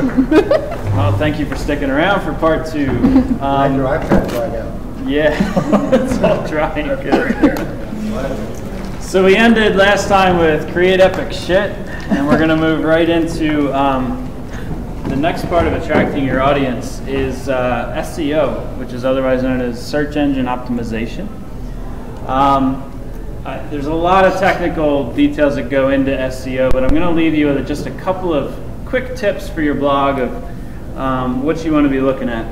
Well, thank you for sticking around for part 2. Your iPad dried out. Yeah, it's all dry and good. So we ended last time with create epic shit, and we're going to move right into the next part of attracting your audience is SEO, which is otherwise known as search engine optimization. There's a lot of technical details that go into SEO, but I'm going to leave you with just a couple of quick tips for your blog of what you want to be looking at.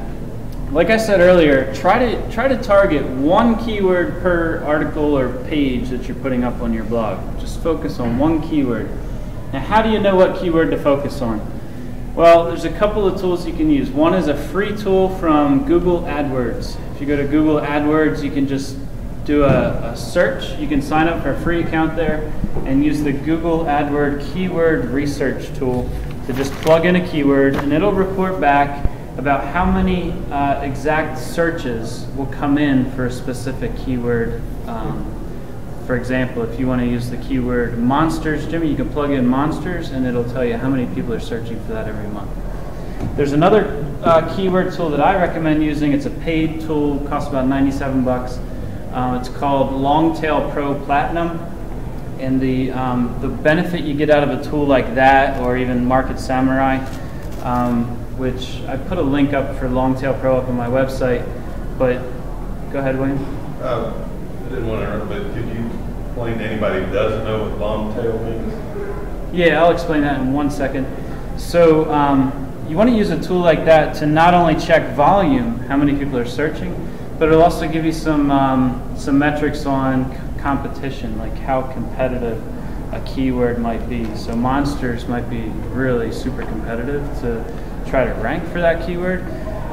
Like I said earlier, try to target one keyword per article or page that you're putting up on your blog. Just focus on one keyword. Now, how do you know what keyword to focus on? Well, there's a couple of tools you can use. One is a free tool from Google AdWords. If you go to Google AdWords, you can just do a search. You can sign up for a free account there and use the Google AdWords keyword research tool to just plug in a keyword, and it'll report back about how many exact searches will come in for a specific keyword. For example, if you want to use the keyword monsters, Jimmy, you can plug in monsters and it'll tell you how many people are searching for that every month. There's another keyword tool that I recommend using. It's a paid tool, costs about 97 bucks. It's called Longtail Pro Platinum. And the benefit you get out of a tool like that, or even Market Samurai, which I put a link up for Longtail Pro up on my website, but go ahead, William. I didn't want to interrupt, but could you explain to anybody who doesn't know what long tail means? Yeah, I'll explain that in 1 second. So you want to use a tool like that to not only check volume, how many people are searching, but it'll also give you some metrics on competition, like how competitive a keyword might be. So monsters might be really super competitive to try to rank for that keyword,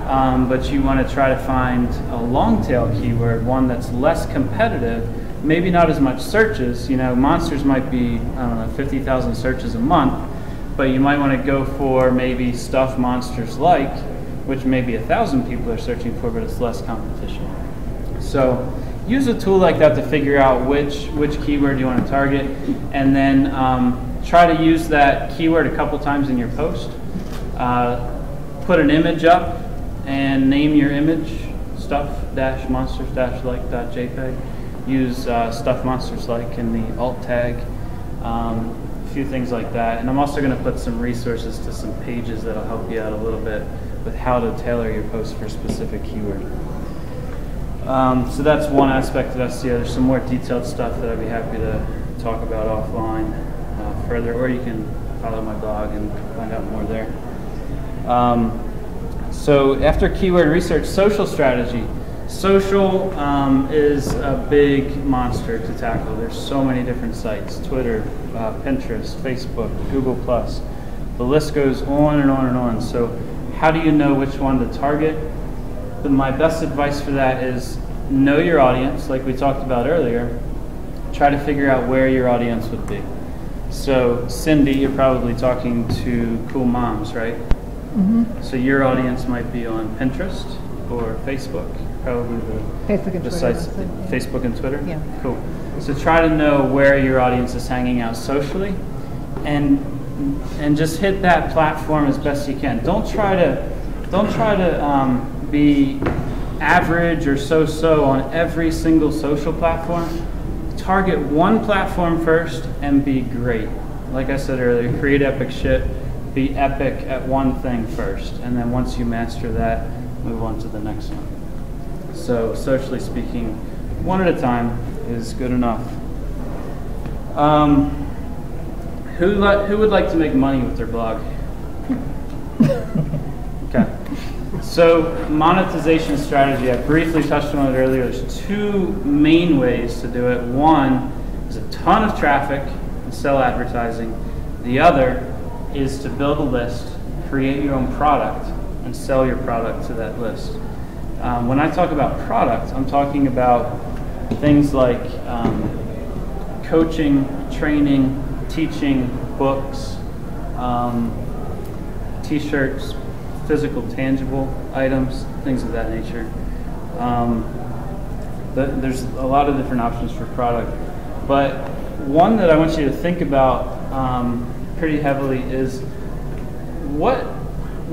but you want to try to find a long tail keyword, one that's less competitive, maybe not as much searches. You know, monsters might be, I don't know, 50,000 searches a month, but you might want to go for maybe stuff monsters like, which maybe 1,000 people are searching for, but it's less competition. So use a tool like that to figure out which keyword you want to target, and then try to use that keyword a couple times in your post. Put an image up and name your image stuff-monsters-like.jpg. Use stuff monsters like in the alt tag, a few things like that. And I'm also going to put some resources to some pages that'll help you out a little bit with how to tailor your post for a specific keyword. So that's one aspect of SEO. There's some more detailed stuff that I'd be happy to talk about offline further, or you can follow my blog and find out more there. So after keyword research, social strategy. Social is a big monster to tackle. There's so many different sites: Twitter, Pinterest, Facebook, Google+. The list goes on and on and on. So how do you know which one to target? My best advice for that is know your audience, like we talked about earlier. Try to figure out where your audience would be. So Cindy, you're probably talking to cool moms, right? Mm-hmm. So your audience might be on Pinterest or Facebook, probably the sites, Facebook and Twitter? Yeah. Cool. So try to know where your audience is hanging out socially, and just hit that platform as best you can. Don't try to be average or so-so on every single social platform. Target one platform first and be great. Like I said earlier, create epic shit. Be epic at one thing first, and then once you master that, move on to the next one. So socially speaking, one at a time is good enough. Who would like to make money with their blog? Okay. So monetization strategy, I briefly touched on it earlier. There's two main ways to do it. One is a ton of traffic and sell advertising. The other is to build a list, create your own product, and sell your product to that list. When I talk about product, I'm talking about things like coaching, training, teaching, books, t-shirts, physical, tangible items, things of that nature. There's a lot of different options for product, but one that I want you to think about pretty heavily is what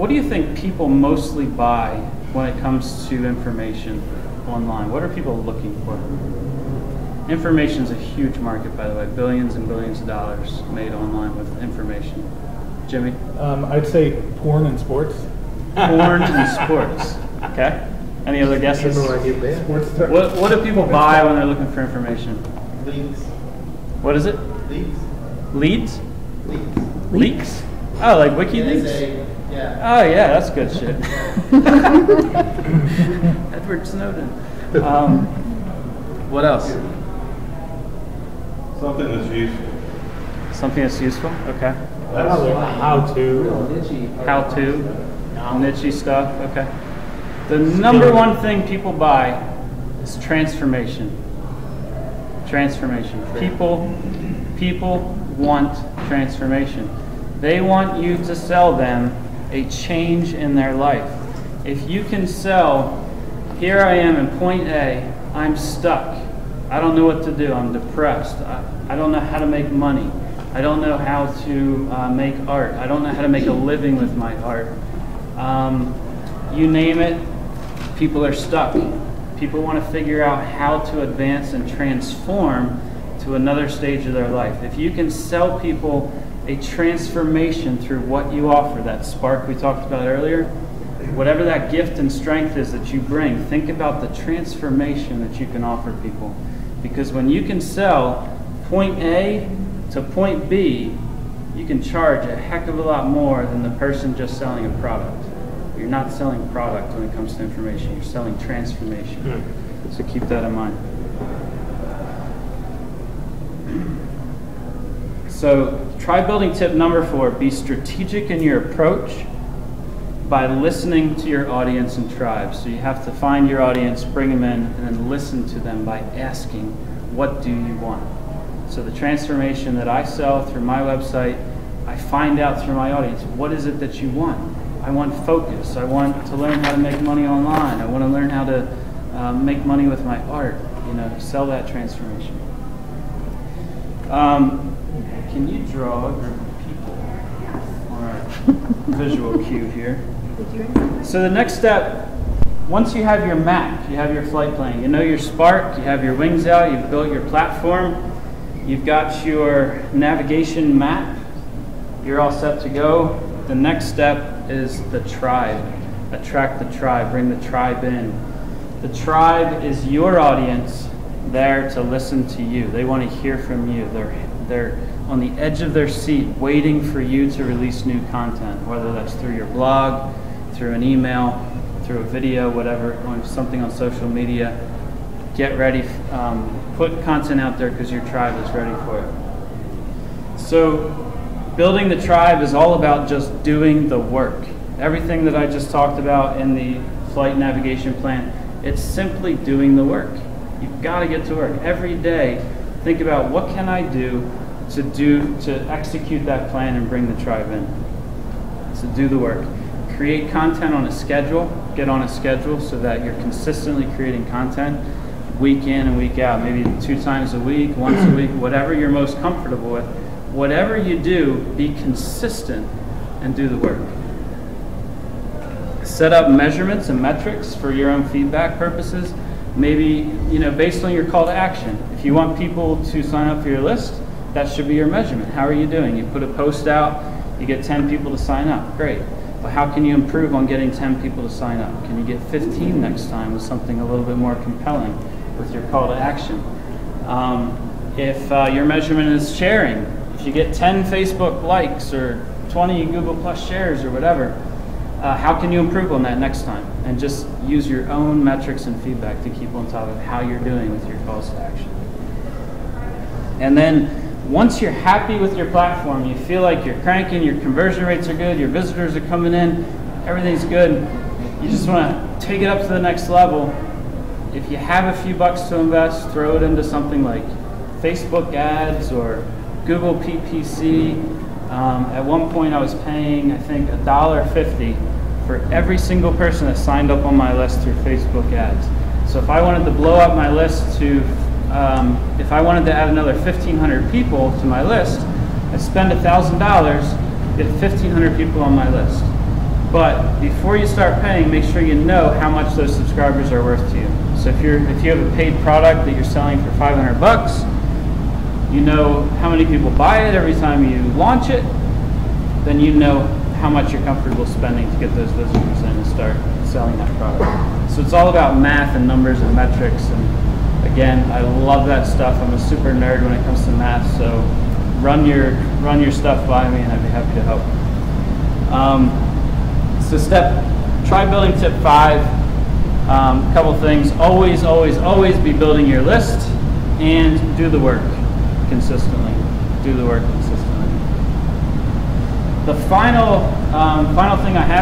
what do you think people mostly buy when it comes to information online? What are people looking for? Information is a huge market, by the way. Billions and billions of dollars made online with information. Jimmy? I'd say porn and sports. Porn and sports. Okay. Any other guesses? I get banned. What do people buy when they're looking for information? Leaks. What is it? Leaks. Leads? Leaks. Leaks? Oh, like WikiLeaks? Yeah. Oh yeah, that's good shit. Edward Snowden. What else? Something that's useful. Something that's useful? Okay. How to. Niche stuff, okay. The number one thing people buy is transformation. Transformation. People want transformation. They want you to sell them a change in their life. If you can sell, here I am in point A, I'm stuck. I don't know what to do, I'm depressed. I don't know how to make money. I don't know how to make art. I don't know how to make a living with my art. You name it, people are stuck. People want to figure out how to advance and transform to another stage of their life. If you can sell people a transformation through what you offer, that spark we talked about earlier, whatever that gift and strength is that you bring, think about the transformation that you can offer people. Because when you can sell point A to point B, you can charge a heck of a lot more than the person just selling a product. You're not selling product when it comes to information, you're selling transformation. So keep that in mind. So try building tip number 4, be strategic in your approach by listening to your audience and tribe. So you have to find your audience, bring them in, and then listen to them by asking, what do you want? So the transformation that I sell through my website, I find out through my audience, what is it that you want? I want focus. I want to learn how to make money online. I want to learn how to make money with my art. You know, sell that transformation. Can you draw a group of people on our visual cue here? So the next step, once you have your map, you have your flight plan, you know your spark, you have your wings out, you've built your platform, you've got your navigation map, you're all set to go. The next step is the tribe. Attract the tribe, bring the tribe in. The tribe is your audience there to listen to you. They want to hear from you. They're on the edge of their seat waiting for you to release new content, whether that's through your blog, through an email, through a video, whatever, or something on social media. Get ready, put content out there because your tribe is ready for it. So building the tribe is all about just doing the work. Everything that I just talked about in the flight navigation plan, it's simply doing the work. You've got to get to work. Every day, think about what can I do to execute that plan and bring the tribe in. So do the work. Create content on a schedule. Get on a schedule so that you're consistently creating content week in and week out, maybe 2 times a week, once a week, whatever you're most comfortable with. Whatever you do, be consistent and do the work. Set up measurements and metrics for your own feedback purposes. Maybe, based on your call to action. If you want people to sign up for your list, that should be your measurement. How are you doing? You put a post out, you get 10 people to sign up. Great. But how can you improve on getting 10 people to sign up? Can you get 15 next time with something a little bit more compelling with your call to action? If your measurement is sharing, if you get 10 Facebook likes or 20 Google Plus shares or whatever, how can you improve on that next time? And just use your own metrics and feedback to keep on top of how you're doing with your calls to action. And then once you're happy with your platform, you feel like you're cranking, your conversion rates are good, your visitors are coming in, everything's good, you just want to take it up to the next level. If you have a few bucks to invest, throw it into something like Facebook ads or Google PPC. At one point I was paying, I think, $1.50 for every single person that signed up on my list through Facebook ads. So if I wanted to blow up my list to, if I wanted to add another 1,500 people to my list, I'd spend $1,000, get 1,500 people on my list. But before you start paying, make sure you know how much those subscribers are worth to you. So if you have a paid product that you're selling for 500 bucks, you know how many people buy it every time you launch it, then you know how much you're comfortable spending to get those visitors in and start selling that product. So it's all about math and numbers and metrics. And again, I love that stuff. I'm a super nerd when it comes to math. So run your stuff by me, and I'd be happy to help. So try building tip 5. Couple things. Always be building your list, and do the work consistently. Do the work consistently. The final thing I have